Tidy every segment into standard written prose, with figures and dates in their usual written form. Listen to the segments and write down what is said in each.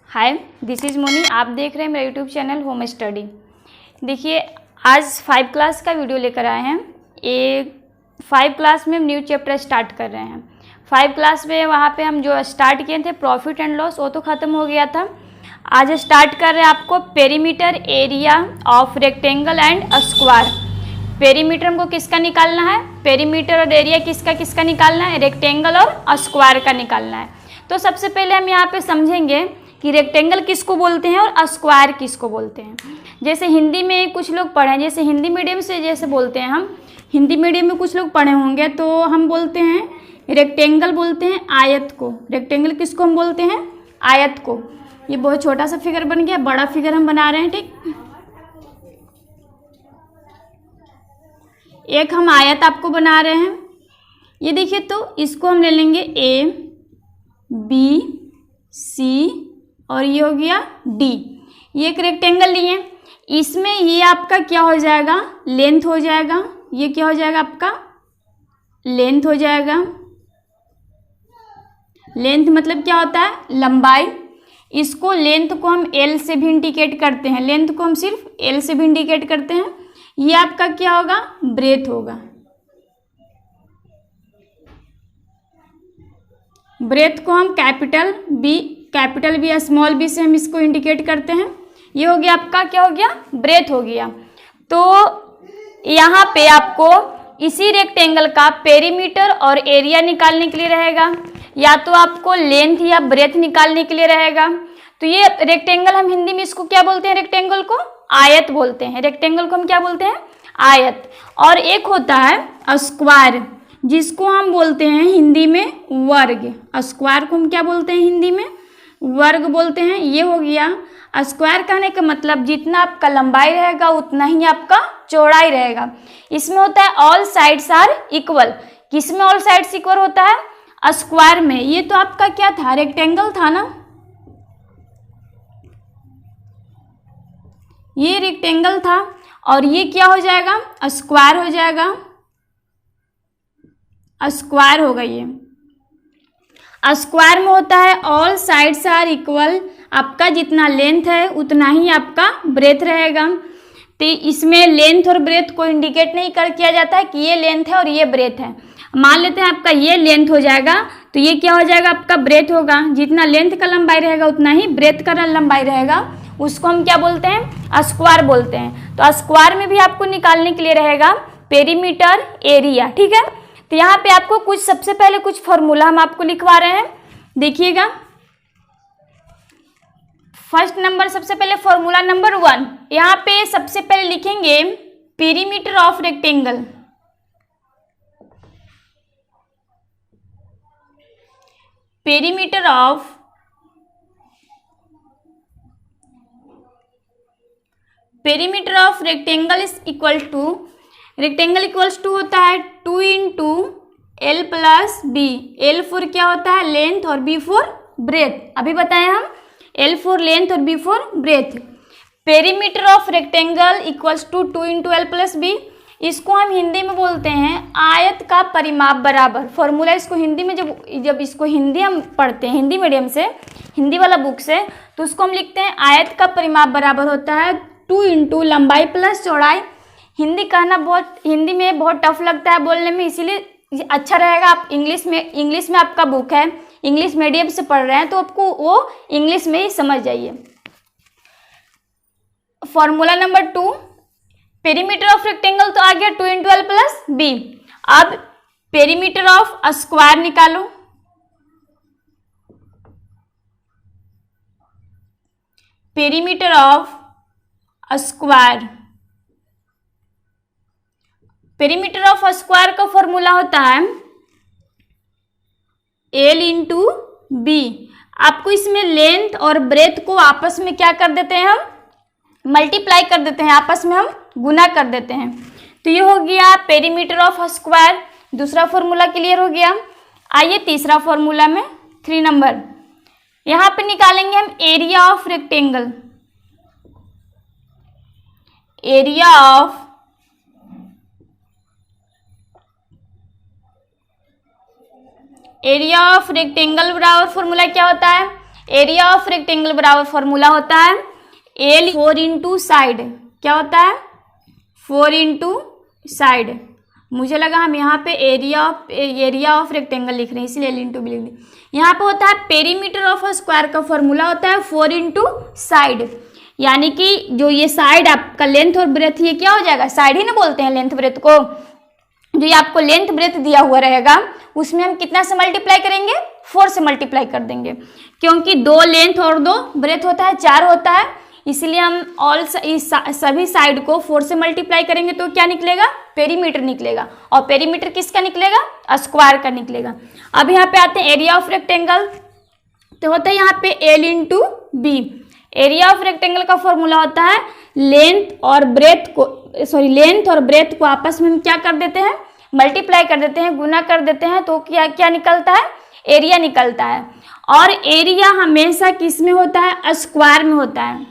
Hi, this is Moni. आप देख रहे हैं मेरा यूट्यूब चैनल होम स्टडी। देखिए, आज 5 क्लास का वीडियो लेकर आए हैं। 5 क्लास में हम न्यू चैप्टर स्टार्ट कर रहे हैं। 5 क्लास में वहाँ पे हम जो स्टार्ट किए थे प्रॉफिट एंड लॉस, वो तो ख़त्म हो गया था। आज स्टार्ट कर रहे हैं आपको perimeter area of rectangle and square. Perimeter हमको किसका निकालना है? पेरीमीटर और एरिया किसका किसका निकालना है? रेक्टेंगल और स्क्वायर का निकालना है। तो सबसे पहले हम यहाँ पे समझेंगे कि रेक्टेंगल किसको बोलते हैं और स्क्वायर किसको बोलते हैं। जैसे हिंदी में कुछ लोग पढ़े हैं, जैसे हिंदी मीडियम से जैसे बोलते हैं, हम हिंदी मीडियम में कुछ लोग पढ़े होंगे, तो हम बोलते हैं रेक्टेंगल बोलते हैं आयत को। रेक्टेंगल किसको हम बोलते हैं? आयत को। ये बहुत छोटा सा फिगर बन गया, बड़ा फिगर हम बना रहे हैं, ठीक। एक हम आयत आपको बना रहे हैं, ये देखिए। तो इसको हम ले लेंगे ए बी सी और ये हो गया डी। ये एक रेक्टेंगल लिए, इसमें ये आपका क्या हो जाएगा? लेंथ हो जाएगा। ये क्या हो जाएगा? आपका लेंथ हो जाएगा। लेंथ मतलब क्या होता है? लंबाई। इसको लेंथ को हम एल से भी इंडिकेट करते हैं। लेंथ को हम सिर्फ एल से भी इंडिकेट करते हैं। ये आपका क्या होगा? ब्रेथ होगा। ब्रेथ को हम कैपिटल बी या स्मॉल बी से हम इसको इंडिकेट करते हैं। ये हो गया आपका, क्या हो गया? ब्रेथ हो गया। तो यहाँ पे आपको इसी रेक्टेंगल का पेरीमीटर और एरिया निकालने के लिए रहेगा, या तो आपको लेंथ या ब्रेथ निकालने के लिए रहेगा। तो ये रेक्टेंगल हम हिंदी में इसको क्या बोलते हैं? रेक्टेंगल को आयत बोलते हैं। रेक्टेंगल को हम क्या बोलते हैं? आयत। और एक होता है स्क्वायर, जिसको हम बोलते हैं हिंदी में वर्ग। स्क्वायर को हम क्या बोलते हैं? हिंदी में वर्ग बोलते हैं। ये हो गया स्क्वायर। कहने का मतलब जितना आपका लंबाई रहेगा उतना ही आपका चौड़ाई रहेगा। इसमें होता है ऑल साइड्स आर इक्वल। किसमें ऑल साइड्स इक्वल होता है? स्क्वायर में। ये तो आपका क्या था? रेक्टेंगल था ना। ये रेक्टेंगल था और ये क्या हो जाएगा? स्क्वायर हो जाएगा। स्क्वायर होगा। ये स्क्वायर में होता है ऑल साइड्स आर इक्वल। आपका जितना लेंथ है उतना ही आपका ब्रेथ रहेगा। तो इसमें लेंथ और ब्रेथ को इंडिकेट नहीं कर किया जाता है कि ये लेंथ है और ये ब्रेथ है। मान लेते हैं आपका ये लेंथ हो जाएगा, तो ये क्या हो जाएगा? आपका ब्रेथ होगा। जितना लेंथ का लंबाई रहेगा उतना ही ब्रेथ का लंबाई रहेगा। उसको हम क्या बोलते हैं? स्क्वायर बोलते हैं। तो स्क्वायर में भी आपको निकालने के लिए रहेगा पेरीमीटर एरिया, ठीक है। तो यहाँ पे आपको कुछ सबसे पहले कुछ फॉर्मूला हम आपको लिखवा रहे हैं, देखिएगा। फर्स्ट नंबर, सबसे पहले फॉर्मूला नंबर 1 यहाँ पे सबसे पहले लिखेंगे perimeter of rectangle. Perimeter of rectangle is equal to, rectangle equals to होता है 2 into L plus B. L for क्या होता है? लेंथ, और बी फोर ब्रेथ। अभी बताएं हम, एल फोर लेंथ और B for breadth. Perimeter of rectangle equals to 2 into L plus B. इसको हम हिंदी में बोलते हैं आयत का परिमाप बराबर। फॉर्मूला इसको हिंदी में जब इसको हिंदी हम पढ़ते हैं हिंदी मीडियम से, हिंदी वाला बुक से, तो उसको हम लिखते हैं आयत का परिमाप बराबर होता है 2 इंटू लंबाई प्लस चौड़ाई। हिंदी कहना हिंदी में बहुत टफ लगता है बोलने में, इसीलिए अच्छा रहेगा आप इंग्लिश में आपका बुक है, इंग्लिश मीडियम से पढ़ रहे हैं तो आपको वो इंग्लिश में ही समझ जाइए। Formula number 2, perimeter of rectangle तो आ गया 2 इंटू एल प्लस बी। अब पेरीमीटर ऑफ स्क्वायर निकालो। Perimeter of square, perimeter of square का फॉर्मूला होता है एल इंटू बी। आपको इसमें लेंथ और ब्रेथ को आपस में क्या कर देते हैं? हम मल्टीप्लाई कर देते हैं, आपस में हम गुना कर देते हैं। तो ये हो गया पेरीमीटर ऑफ स्क्वायर। दूसरा फॉर्मूला क्लियर हो गया। आइए तीसरा फॉर्मूला में 3 नंबर, यहाँ पे निकालेंगे हम area of rectangle. Area of rectangle बराबर फॉर्मूला क्या होता है? एरिया ऑफ रेक्टेंगल बराबर फॉर्मूला होता है एल 4 इंटू साइड, क्या होता है 4 इंटू साइड। मुझे लगा हम यहाँ पे एरिया ऑफ रेक्टेंगल लिख रहे हैं इसलिए एल इंटू बी लिख दिए। यहाँ पे होता है पेरीमीटर ऑफ अ स्क्वायर का फॉर्मूला होता है 4 इंटू साइड, यानी कि जो ये साइड आपका लेंथ और ब्रेथ ये क्या हो जाएगा, साइड ही ना बोलते हैं लेंथ ब्रेथ को। जो ये आपको लेंथ ब्रेथ दिया हुआ रहेगा उसमें हम कितना से मल्टीप्लाई करेंगे, 4 से मल्टीप्लाई कर देंगे, क्योंकि 2 लेंथ और 2 ब्रेथ होता है 4 होता है, इसलिए हम सभी साइड को 4 से मल्टीप्लाई करेंगे तो क्या निकलेगा, पेरीमीटर निकलेगा। और पेरीमीटर किसका निकलेगा, स्क्वायर का निकलेगा। अब यहाँ पे आते हैं एरिया ऑफ रेक्टेंगल, तो होता है यहाँ पे L into B. Area of rectangle का फॉर्मूला होता है लेंथ और ब्रेथ को आपस में हम क्या कर देते हैं, मल्टीप्लाई कर देते हैं, गुना कर देते हैं, तो क्या निकलता है, एरिया निकलता है। और एरिया हमेशा किस में होता है, स्क्वायर में होता है।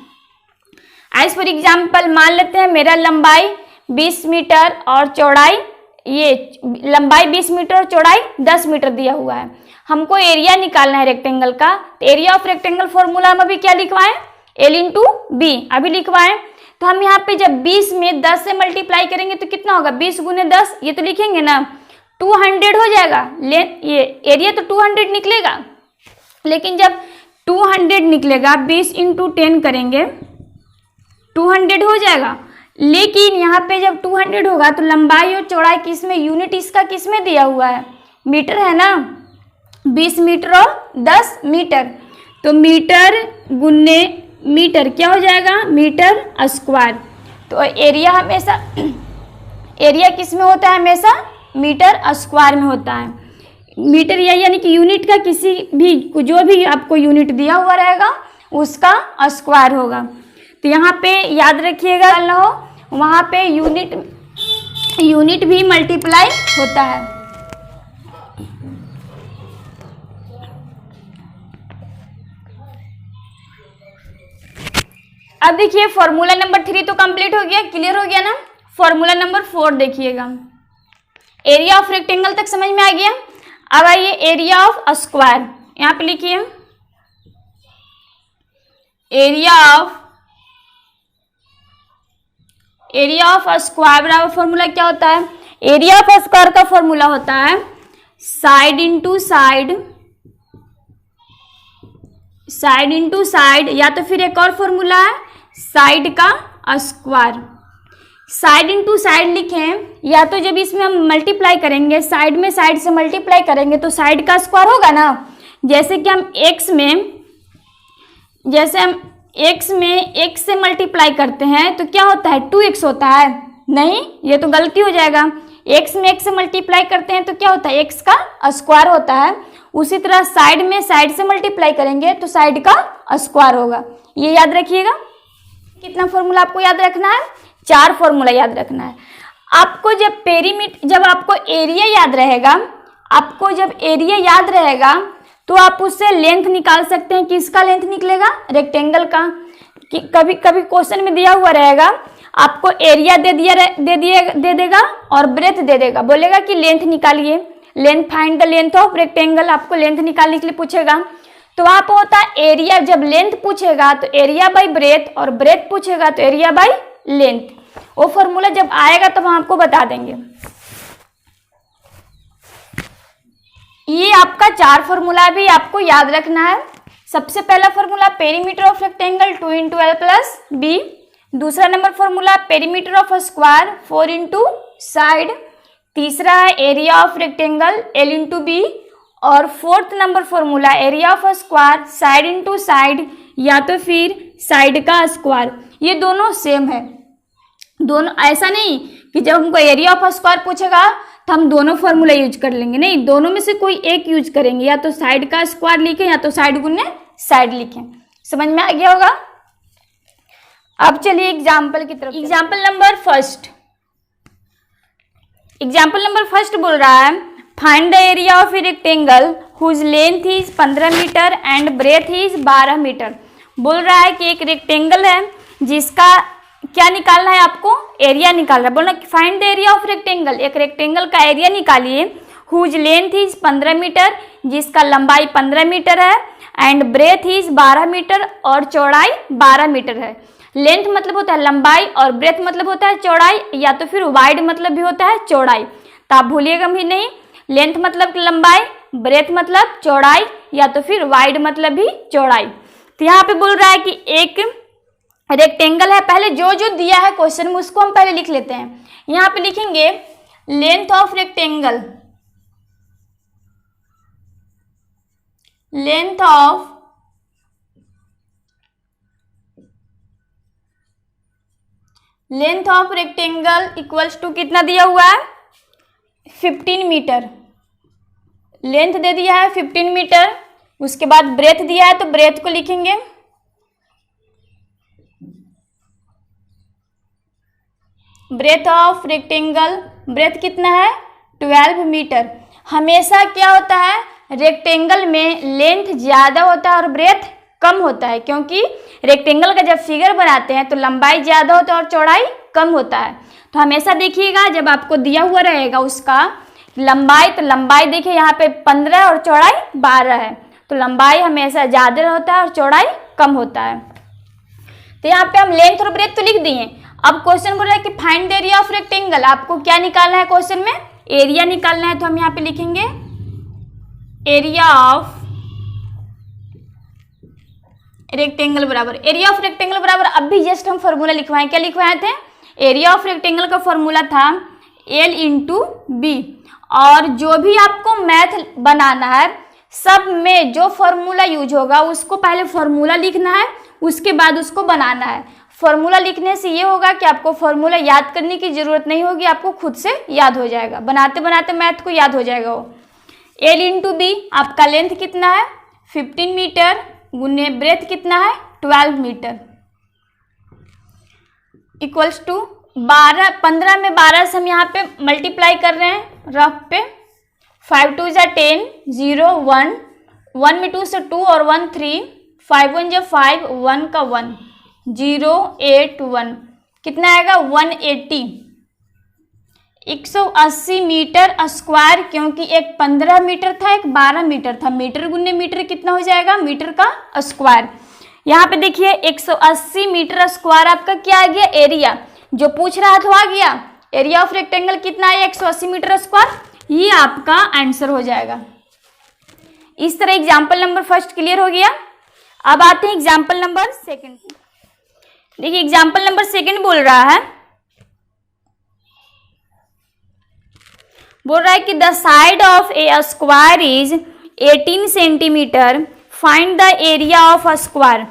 एज फॉर एग्जाम्पल मान लेते हैं मेरा लंबाई 20 मीटर और चौड़ाई, ये लंबाई 20 मीटर और चौड़ाई 10 मीटर दिया हुआ है, हमको एरिया निकालना है रेक्टेंगल का। तो एरिया ऑफ रेक्टेंगल फॉर्मूला हम अभी क्या लिखवाएं, एल इंटू बी अभी लिखवाएं। तो हम यहाँ पे जब 20 में 10 से मल्टीप्लाई करेंगे तो कितना होगा, 20 गुने 10 ये तो लिखेंगे ना, 200 हो जाएगा। ये एरिया तो 200 निकलेगा, लेकिन जब 200 निकलेगा 20 इंटू 10 करेंगे 200 हो जाएगा। लेकिन यहाँ पे जब 200 होगा तो लंबाई और चौड़ाई किस में, यूनिट इसका किस में दिया हुआ है, मीटर है ना, 20 मीटर और 10 मीटर, तो मीटर गुने मीटर क्या हो जाएगा, मीटर स्क्वायर। तो एरिया हमेशा एरिया किस में होता है, हमेशा मीटर स्क्वायर में होता है। मीटर यानी कि यूनिट का किसी भी जो भी आपको यूनिट दिया हुआ रहेगा उसका स्क्वायर होगा। तो यहाँ पे याद रखिएगा ना हो, वहाँ पे यूनिट भी मल्टीप्लाई होता है। अब देखिए फॉर्मूला नंबर 3 तो कंप्लीट हो गया, क्लियर हो गया ना। फॉर्मूला नंबर 4 देखिएगा, एरिया ऑफ रेक्टेंगल तक समझ में आ गया। अब आइए एरिया ऑफ स्क्वायर, यहाँ पे लिखिए एरिया ऑफ स्क्वायर बराबर फॉर्मूला क्या होता है, एरिया ऑफ स्क्वायर का फॉर्मूला होता है साइड इंटू साइड, या तो फिर एक और फॉर्मूला है साइड का स्क्वायर। साइड इंटू साइड लिखें, या तो जब इसमें हम मल्टीप्लाई करेंगे साइड में साइड से मल्टीप्लाई करेंगे तो साइड का स्क्वायर होगा ना। जैसे कि हम x से मल्टीप्लाई करते हैं तो क्या होता है, 2x होता है, नहीं ये तो गलती हो जाएगा। x में x से मल्टीप्लाई करते हैं तो क्या होता है, x का स्क्वायर होता है। उसी तरह साइड में साइड से मल्टीप्लाई करेंगे तो साइड का स्क्वायर होगा, ये याद रखिएगा। कितना फॉर्मूला आपको याद रखना है, 4 फॉर्मूला याद रखना है आपको। जब आपको एरिया याद रहेगा तो आप उससे लेंथ निकाल सकते हैं। किसका लेंथ निकलेगा, रेक्टेंगल का। कभी कभी क्वेश्चन में दिया हुआ रहेगा, आपको एरिया दे देगा और ब्रेथ दे देगा, बोलेगा कि लेंथ निकालिए, length find the length of rectangle, आपको लेंथ निकालने के लिए पूछेगा। तो वहाँ पर होता है एरिया, जब लेंथ पूछेगा तो एरिया बाई ब्रेथ, और ब्रेथ पूछेगा तो एरिया बाई लेंथ। वो फॉर्मूला जब आएगा तो हम आपको बता देंगे। ये आपका 4 फॉर्मूला भी आपको याद रखना है। सबसे पहला formula perimeter of rectangle 2 into L plus B. दूसरा number formula perimeter of square 4 into side. तीसरा है area of rectangle L into B. और 4th number formula area of square side into side, या तो फिर साइड का square. ये दोनों सेम है, दोनों ऐसा नहीं कि जब हमको एरिया ऑफ स्क्वायर पूछेगा तो हम दोनों फॉर्मूला यूज कर लेंगे, नहीं, दोनों में से कोई एक यूज करेंगे, या तो साइड का स्क्वायर लिखें या तो साइड गुने साइड लिखें। समझ में आ गया होगा। अब चलिए एग्जाम्पल की तरफ। एग्जाम्पल नंबर फर्स्ट बोल रहा है find the area of a rectangle whose length is 15 metre and breadth is 12 metre. बोल रहा है कि एक रेक्टेंगल है जिसका क्या निकालना है, आपको एरिया निकालना है। बोलना find the area of rectangle, एक रेक्टेंगल का एरिया निकालिए हुज लेंथ इज 15 मीटर, जिसका लंबाई 15 मीटर है, एंड ब्रेथ इज 12 मीटर और चौड़ाई 12 मीटर है। लेंथ मतलब होता है लंबाई और ब्रेथ मतलब होता है चौड़ाई, या तो फिर वाइड मतलब भी होता है चौड़ाई, तो आप भूलिएगा भी नहीं। लेंथ मतलब लंबाई, ब्रेथ मतलब चौड़ाई, या तो फिर वाइड मतलब भी चौड़ाई। तो यहाँ पे बोल रहा है कि एक रेक्टेंगल है। पहले जो जो दिया है क्वेश्चन में उसको हम पहले लिख लेते हैं। यहाँ पे लिखेंगे length of rectangle, length of rectangle equals to कितना दिया हुआ है 15 मीटर। लेंथ दे दिया है 15 मीटर, उसके बाद ब्रेथ दिया है तो ब्रेथ को लिखेंगे ब्रेथ ऑफ रेक्टेंगल, ब्रेथ कितना है 12 मीटर। हमेशा क्या होता है रेक्टेंगल में लेंथ ज़्यादा होता है और ब्रेथ कम होता है, क्योंकि रेक्टेंगल का जब फिगर बनाते हैं तो लंबाई ज़्यादा होता है और चौड़ाई कम होता है। तो हमेशा देखिएगा जब आपको दिया हुआ रहेगा उसका लंबाई, तो लंबाई देखिए यहाँ पे 15 और चौड़ाई 12 है, तो लंबाई हमेशा ज़्यादा होता है और चौड़ाई कम होता है। तो यहाँ पे हम लेंथ और ब्रेथ तो लिख दिए। अब क्वेश्चन बोल रहा है कि find the area of rectangle. आपको क्या निकालना है क्वेश्चन में, एरिया निकालना है। तो हम यहाँ पे लिखेंगे एरिया ऑफ रेक्टेंगल बराबर, एरिया ऑफ रेक्टेंगल बराबर, अभी जस्ट हम फॉर्मूला लिखवाएं। क्या लिखवाए थे, एरिया ऑफ रेक्टेंगल का फॉर्मूला था L इंटू बी। और जो भी आपको मैथ बनाना है सब में जो फॉर्मूला यूज होगा उसको पहले फॉर्मूला लिखना है, उसके बाद उसको बनाना है। फॉर्मूला लिखने से ये होगा कि आपको फॉर्मूला याद करने की ज़रूरत नहीं होगी, आपको खुद से याद हो जाएगा, बनाते बनाते मैथ को याद हो जाएगा वो। L इंटू बी, आपका लेंथ कितना है 15 मीटर, गुने ब्रेथ कितना है 12 मीटर, इक्वल्स टू 15 में 12 से हम यहाँ पे मल्टीप्लाई कर रहे हैं रफ पे। 5 2 जा 10, 0 1, 1 में 2 से 2 और 1 3, 5 1 जा 5, 1 का 1, 0 8 1, कितना आएगा 180, 180 मीटर स्क्वायर, क्योंकि एक 15 मीटर था एक 12 मीटर था, मीटर गुने मीटर कितना हो जाएगा मीटर का स्क्वायर। यहाँ पे देखिए 180 मीटर स्क्वायर आपका क्या आ गया एरिया, जो पूछ रहा था आ गया। एरिया ऑफ रेक्टेंगल कितना है 180 मीटर स्क्वायर, ये आपका आंसर हो जाएगा। इस तरह एग्जाम्पल नंबर फर्स्ट क्लियर हो गया। अब आते हैं एग्जाम्पल नंबर सेकंड। देखिए एग्जाम्पल नंबर सेकंड बोल रहा है कि the side of A square is 18 centimetre, find the area of a square.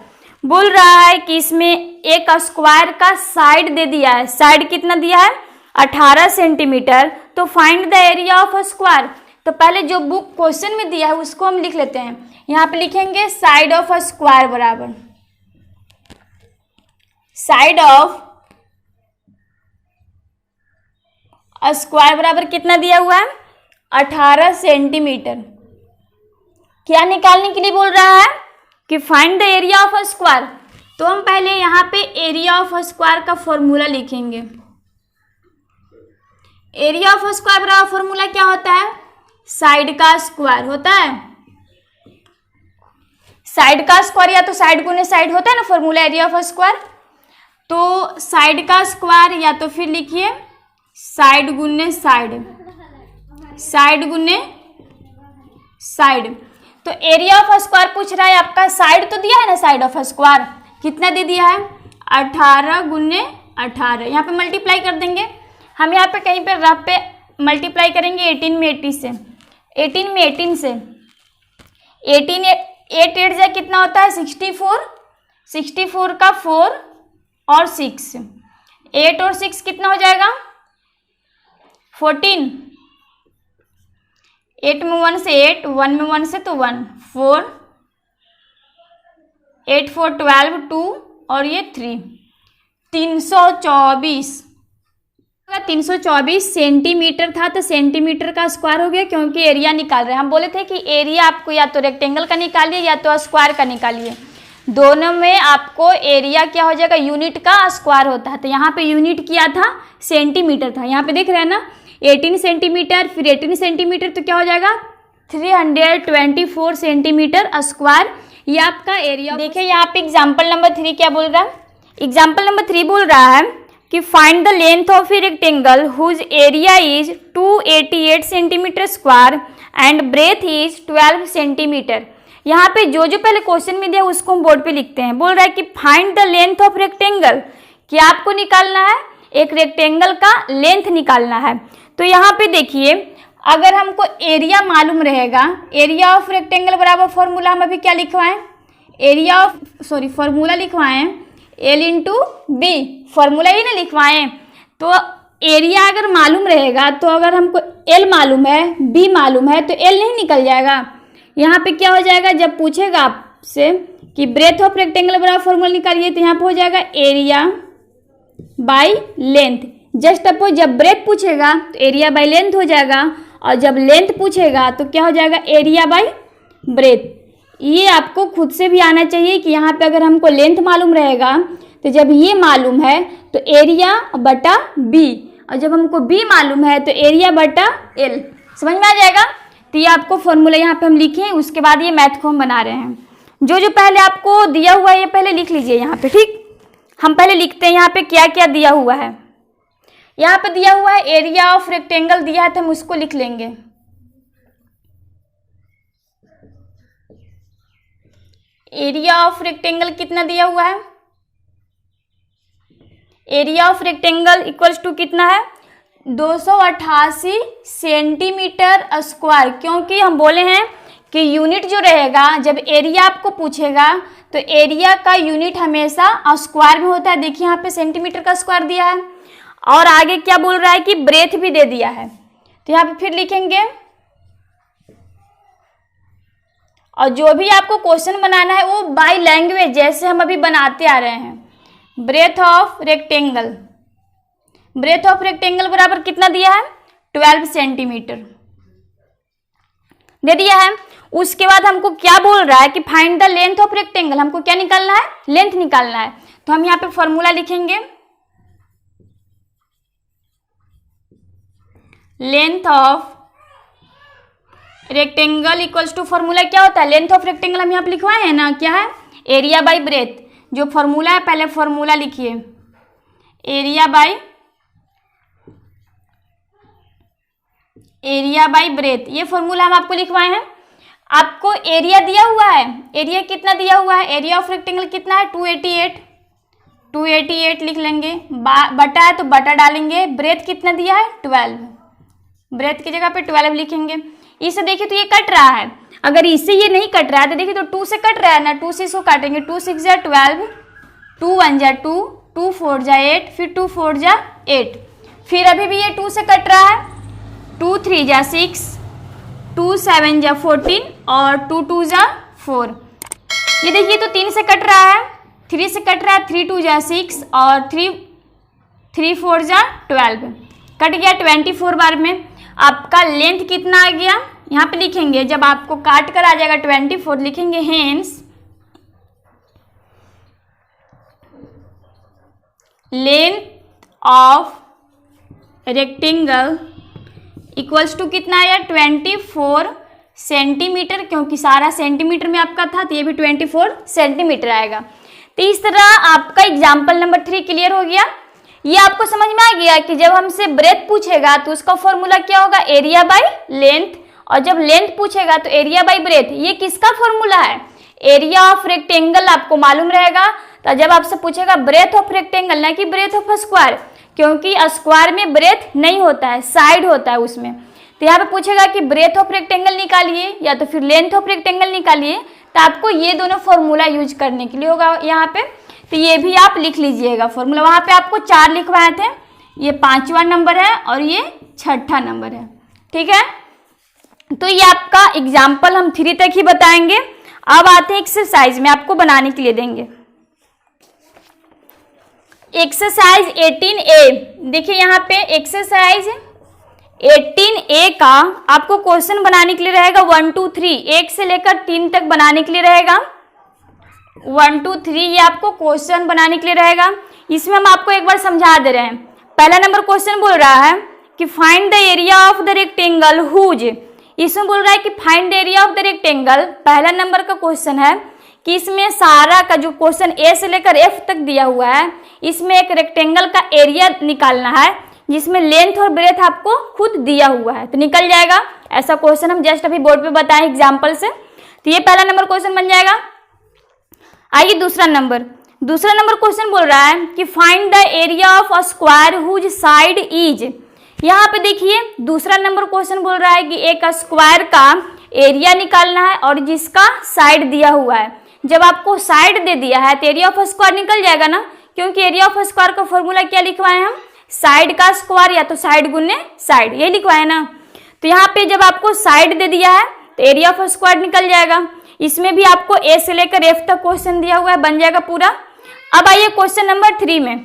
बोल रहा है कि इसमें एक स्क्वायर का साइड दे दिया है, साइड कितना दिया है 18 सेंटीमीटर, तो find the area of a square. तो पहले जो बुक क्वेश्चन में दिया है उसको हम लिख लेते हैं। यहाँ पे लिखेंगे साइड ऑफ अ स्क्वायर बराबर, साइड ऑफ स्क्वायर बराबर कितना दिया हुआ है 18 सेंटीमीटर। क्या निकालने के लिए बोल रहा है कि find the area of a square. तो हम पहले यहाँ पे एरिया ऑफ अ स्क्वायर का फॉर्मूला लिखेंगे। एरिया ऑफ अ स्क्वायर बराबर फॉर्मूला क्या होता है, साइड का स्क्वायर होता है। साइड का स्क्वायर या तो साइड गुने साइड होता है ना formula area of a square, तो साइड का स्क्वायर या तो फिर लिखिए साइड गुने साइड, साइड गुने साइड। तो एरिया ऑफ स्क्वायर पूछ रहा है आपका, साइड तो दिया है ना साइड ऑफ स्क्वायर, कितना दे दिया है 18 गुने 18। यहाँ पे मल्टीप्लाई कर देंगे हम, यहाँ पे कहीं पे रफ पे मल्टीप्लाई करेंगे 18 में 80 से, 18 में 18 से 18 8 8 जा कितना होता है 64, 64 का 4 और 6, 8 और 6 कितना हो जाएगा 14, 8 में 1 से 8, 1 में 1 से तो 1, 4, 8 4 12 2 और ये 3, 324 सेंटीमीटर था, तो सेंटीमीटर का स्क्वायर हो गया, क्योंकि एरिया निकाल रहे हैं। हम बोले थे कि एरिया आपको या तो रेक्टेंगल का निकालिए या तो स्क्वायर का निकालिए, दोनों में आपको एरिया क्या हो जाएगा यूनिट का स्क्वायर होता है। तो यहाँ पे यूनिट किया था सेंटीमीटर था, यहाँ पे देख रहे हैं ना 18 सेंटीमीटर, फिर 18 सेंटीमीटर तो क्या हो जाएगा 324 सेंटीमीटर स्क्वायर, ये आपका एरिया। देखिए यहाँ पे एग्जाम्पल नंबर 3 क्या बोल रहा है, एग्जाम्पल नंबर 3 बोल रहा है कि find the length of a rectangle whose area is 288 centimetre square and breadth is 12 centimetre. यहाँ पे जो जो पहले क्वेश्चन में दिया उसको हम बोर्ड पे लिखते हैं। बोल रहा है कि find the length of rectangle, कि आपको निकालना है एक रेक्टेंगल का लेंथ निकालना है। तो यहाँ पे देखिए अगर हमको एरिया मालूम रहेगा, एरिया ऑफ रेक्टेंगल बराबर फॉर्मूला हम अभी क्या लिखवाएं, एरिया ऑफ फॉर्मूला लिखवाएं L इंटू बी, फॉर्मूला ही ना लिखवाएं। तो एरिया अगर मालूम रहेगा तो अगर हमको L मालूम है B मालूम है तो L नहीं निकल जाएगा। यहाँ पे क्या हो जाएगा, जब पूछेगा आपसे कि ब्रेथ ऑफ रेक्टेंगल बराबर फॉर्मूला निकालिए तो यहाँ पे हो जाएगा area by length. Just suppose जब ब्रेथ पूछेगा तो एरिया बाई लेंथ हो जाएगा, और जब लेंथ पूछेगा तो क्या हो जाएगा एरिया बाई ब्रेथ। ये आपको खुद से भी आना चाहिए कि यहाँ पे अगर हमको लेंथ मालूम रहेगा तो जब ये मालूम है तो एरिया बटा बी, और जब हमको बी मालूम है तो एरिया बटा एल। समझ में आ जाएगा। तो ये आपको फॉर्मूला यहाँ पे हम लिखे, उसके बाद ये मैथ को हम बना रहे हैं। जो जो पहले आपको दिया हुआ है ये पहले लिख लीजिए यहाँ पे, ठीक। हम पहले लिखते हैं यहाँ पे क्या क्या दिया हुआ है। यहाँ पे दिया हुआ है एरिया ऑफ रेक्टेंगल दिया है तो हम उसको लिख लेंगे। एरिया ऑफ रेक्टेंगल कितना दिया हुआ है, area of rectangle equals to कितना है 288 सेंटीमीटर स्क्वायर, क्योंकि हम बोले हैं कि यूनिट जो रहेगा जब एरिया आपको पूछेगा तो एरिया का यूनिट हमेशा स्क्वायर में होता है। देखिए यहाँ पे सेंटीमीटर का स्क्वायर दिया है, और आगे क्या बोल रहा है कि ब्रेथ भी दे दिया है। तो यहाँ पे फिर लिखेंगे, और जो भी आपको क्वेश्चन बनाना है वो बाय लैंग्वेज जैसे हम अभी बनाते आ रहे हैं। Breadth of rectangle, breadth of rectangle बराबर कितना दिया है 12 सेंटीमीटर दे दिया है। उसके बाद हमको क्या बोल रहा है कि find the length of rectangle, हमको क्या निकालना है लेंथ निकालना है। तो हम यहाँ पे फॉर्मूला लिखेंगे, length of rectangle equals to formula क्या होता है, लेंथ ऑफ रेक्टेंगल हम यहाँ पे लिखवाए हैं ना, क्या है एरिया बाई ब्रेथ। जो फॉर्मूला है पहले फॉर्मूला लिखिए, एरिया बाई ब्रेथ, ये फॉर्मूला हम आपको लिखवाए हैं। आपको एरिया दिया हुआ है, एरिया कितना दिया हुआ है, एरिया ऑफ रेक्टेंगल कितना है 288 लिख लेंगे, बटा है तो बटा डालेंगे। ब्रेथ कितना दिया है 12, ब्रेथ की जगह पे 12 लिखेंगे। इसे देखिए तो ये कट रहा है, अगर इससे ये नहीं कट रहा है तो देखिए तो 2 से कट रहा है ना, 2 से इसको काटेंगे, 2 6 जा 12, 2 1 जा 2, 2 4 जा 8, फिर 2 4 जा 8, फिर अभी भी ये 2 से कट रहा है, 2 3 जा 6, 2 7 जा 14 और 2 2 जा 4। ये देखिए तो 3 से कट रहा है, 3 से कट रहा है, 3 2 जा 6 और 3 4 जा 12, कट गया 24 बार में। आपका लेंथ कितना आ गया यहाँ पे लिखेंगे, जब आपको काट कर आ जाएगा 24 लिखेंगे hence length of rectangle equals to कितना आया 24 सेंटीमीटर, क्योंकि सारा सेंटीमीटर में आपका था तो ये भी 24 सेंटीमीटर आएगा। तो इस तरह आपका एग्जाम्पल नंबर 3 क्लियर हो गया। ये आपको समझ में आ गया कि जब हमसे ब्रेथ पूछेगा तो उसका फॉर्मूला क्या होगा एरिया बाई लेंथ, और जब लेंथ पूछेगा तो एरिया बाई ब्रेथ। ये किसका फॉर्मूला है, एरिया ऑफ रेक्टेंगल आपको मालूम रहेगा। तो जब आपसे पूछेगा ब्रेथ ऑफ रेक्टेंगल ना कि ब्रेथ ऑफ स्क्वायर, क्योंकि स्क्वायर में ब्रेथ नहीं होता है, साइड होता है उसमें। तो यहाँ पे पूछेगा कि ब्रेथ ऑफ रेक्टेंगल निकालिए या तो फिर लेंथ ऑफ रेक्टेंगल निकालिए, तो आपको ये दोनों फॉर्मूला यूज करने के लिए होगा यहाँ पे। तो ये भी आप लिख लीजिएगा फॉर्मूला। वहाँ पे आपको 4 लिखवाए थे, ये 5वां नंबर है और ये 6ठा नंबर है, ठीक है। तो ये आपका एग्जाम्पल हम 3 तक ही बताएंगे। अब आते हैं एक्सरसाइज में, आपको बनाने के लिए देंगे एक्सरसाइज 18A। देखिए यहाँ पे एक्सरसाइज 18A का आपको क्वेश्चन बनाने के लिए रहेगा 1 2 3, 1 से लेकर 3 तक बनाने के लिए रहेगा। 1 2 3 ये आपको क्वेश्चन बनाने के लिए रहेगा। इसमें हम आपको एक बार समझा दे रहे हैं। पहला नंबर क्वेश्चन बोल रहा है कि find the area of the rectangle whose, इसमें बोल रहा है कि find the area of the rectangle. पहला नंबर का क्वेश्चन है कि इसमें सारा का जो क्वेश्चन ए से लेकर एफ तक दिया हुआ है, इसमें एक रेक्टेंगल का एरिया निकालना है जिसमें लेंथ और ब्रेथ आपको खुद दिया हुआ है, तो निकल जाएगा। ऐसा क्वेश्चन हम जस्ट अभी बोर्ड पे बताएं एग्जाम्पल से, तो ये पहला नंबर क्वेश्चन बन जाएगा। आइए दूसरा नंबर क्वेश्चन बोल रहा है कि find the area of a square whose side is. यहाँ पे देखिए दूसरा नंबर क्वेश्चन बोल रहा है कि एक स्क्वायर का एरिया निकालना है और जिसका साइड दिया हुआ है। जब आपको साइड दे दिया है तो एरिया ऑफ स्क्वायर निकल जाएगा ना, क्योंकि एरिया ऑफ स्क्वायर का फॉर्मूला क्या लिखवाए हम, साइड का स्क्वायर या तो साइड गुने साइड, ये लिखवाए ना। तो यहाँ पे जब आपको साइड दे दिया है तो एरिया ऑफ स्क्वायर निकल जाएगा। इसमें भी आपको ए से लेकर एफ तक क्वेश्चन दिया हुआ है, बन जाएगा पूरा। अब आइए क्वेश्चन नंबर 3 में।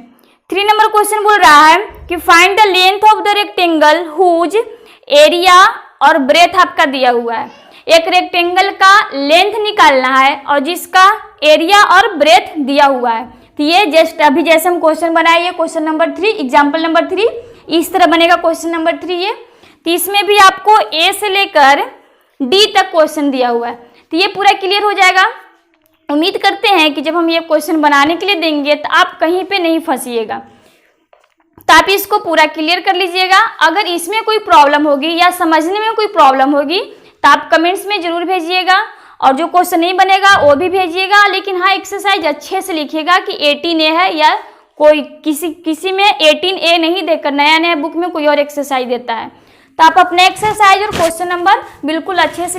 3 नंबर क्वेश्चन बोल रहा है कि find the length of the rectangle whose area और ब्रेथ आपका दिया हुआ है। एक रेक्टेंगल का लेंथ निकालना है और जिसका एरिया और ब्रेथ दिया हुआ है। तो ये जस्ट अभी जैसे हम क्वेश्चन बनाए, ये क्वेश्चन नंबर 3, एग्जाम्पल नंबर 3, इस तरह बनेगा क्वेश्चन नंबर 3 ये। तो इसमें भी आपको ए से लेकर डी तक क्वेश्चन दिया हुआ है, तो ये पूरा क्लियर हो जाएगा। उम्मीद करते हैं कि जब हम ये क्वेश्चन बनाने के लिए देंगे तो आप कहीं पे नहीं फंसिएगा, तो आप इसको पूरा क्लियर कर लीजिएगा। अगर इसमें कोई प्रॉब्लम होगी या समझने में कोई प्रॉब्लम होगी तो आप कमेंट्स में जरूर भेजिएगा, और जो क्वेश्चन नहीं बनेगा वो भी भेजिएगा। लेकिन हाँ, एक्सरसाइज अच्छे से लिखिएगा कि 18A है या कोई किसी में 18A नहीं देकर नया बुक में कोई और एक्सरसाइज देता है। तो आप अपने एक्सरसाइज और क्वेश्चन नंबर बिल्कुल अच्छे से